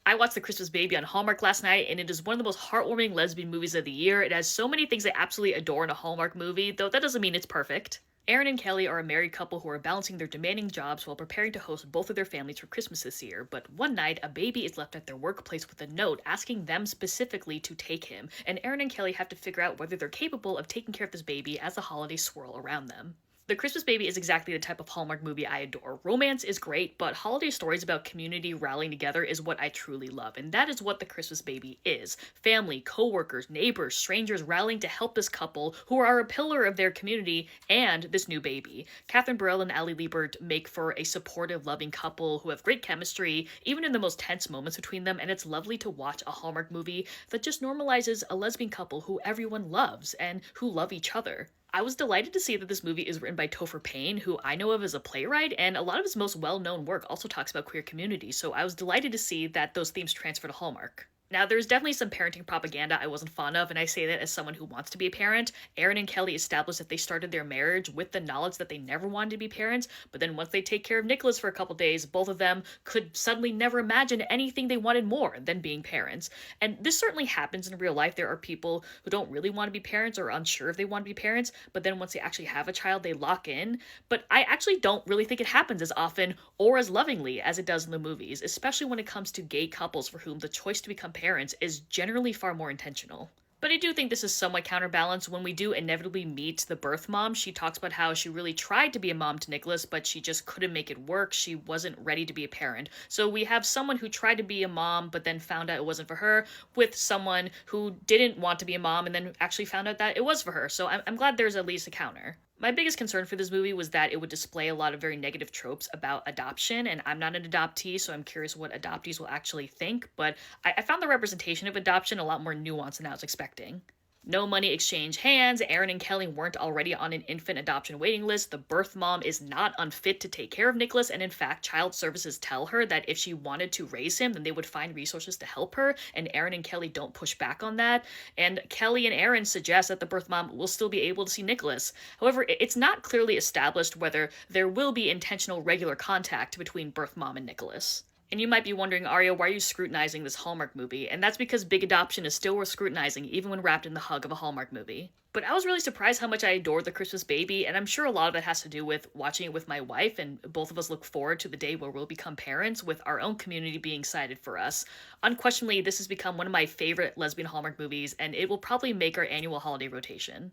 I watched The Christmas Baby on Hallmark last night, and it is one of the most heartwarming lesbian movies of the year. It has so many things I absolutely adore in a Hallmark movie, though that doesn't mean it's perfect. Aaron and Kelly are a married couple who are balancing their demanding jobs while preparing to host both of their families for Christmas this year. But one night, a baby is left at their workplace with a note asking them specifically to take him, and Aaron and Kelly have to figure out whether they're capable of taking care of this baby as the holidays swirl around them. The Christmas Baby is exactly the type of Hallmark movie I adore. Romance is great, but holiday stories about community rallying together is what I truly love, and that is what The Christmas Baby is. Family, coworkers, neighbors, strangers rallying to help this couple who are a pillar of their community and this new baby. Catherine Burrell and Ali Liebert make for a supportive, loving couple who have great chemistry, even in the most tense moments between them, and it's lovely to watch a Hallmark movie that just normalizes a lesbian couple who everyone loves and who love each other. I was delighted to see that this movie is written by Topher Payne, who I know of as a playwright, and a lot of his most well-known work also talks about queer communities, so I was delighted to see that those themes transfer to Hallmark. Now, there's definitely some parenting propaganda I wasn't fond of, and I say that as someone who wants to be a parent. Aaron and Kelly established that they started their marriage with the knowledge that they never wanted to be parents, but then once they take care of Nicholas for a couple days, both of them could suddenly never imagine anything they wanted more than being parents. And this certainly happens in real life. There are people who don't really want to be parents or unsure if they want to be parents, but then once they actually have a child, they lock in. But I actually don't really think it happens as often or as lovingly as it does in the movies, especially when it comes to gay couples for whom the choice to become parents is generally far more intentional. But I do think this is somewhat counterbalanced when we do inevitably meet the birth mom. She talks about how she really tried to be a mom to Nicholas, but she just couldn't make it work. She wasn't ready to be a parent. So we have someone who tried to be a mom, but then found out it wasn't for her, with someone who didn't want to be a mom and then actually found out that it was for her. So I'm glad there's at least a counter. My biggest concern for this movie was that it would display a lot of very negative tropes about adoption, and I'm not an adoptee, so I'm curious what adoptees will actually think, but I found the representation of adoption a lot more nuanced than I was expecting. No money exchanged hands, Aaron and Kelly weren't already on an infant adoption waiting list, the birth mom is not unfit to take care of Nicholas, and in fact, child services tell her that if she wanted to raise him, then they would find resources to help her, and Aaron and Kelly don't push back on that, and Kelly and Aaron suggest that the birth mom will still be able to see Nicholas. However, it's not clearly established whether there will be intentional regular contact between birth mom and Nicholas. And you might be wondering, Arya, why are you scrutinizing this Hallmark movie? And that's because big adoption is still worth scrutinizing, even when wrapped in the hug of a Hallmark movie. But I was really surprised how much I adored The Christmas Baby, and I'm sure a lot of it has to do with watching it with my wife, and both of us look forward to the day where we'll become parents, with our own community being excited for us. Unquestionably, this has become one of my favorite lesbian Hallmark movies, and it will probably make our annual holiday rotation.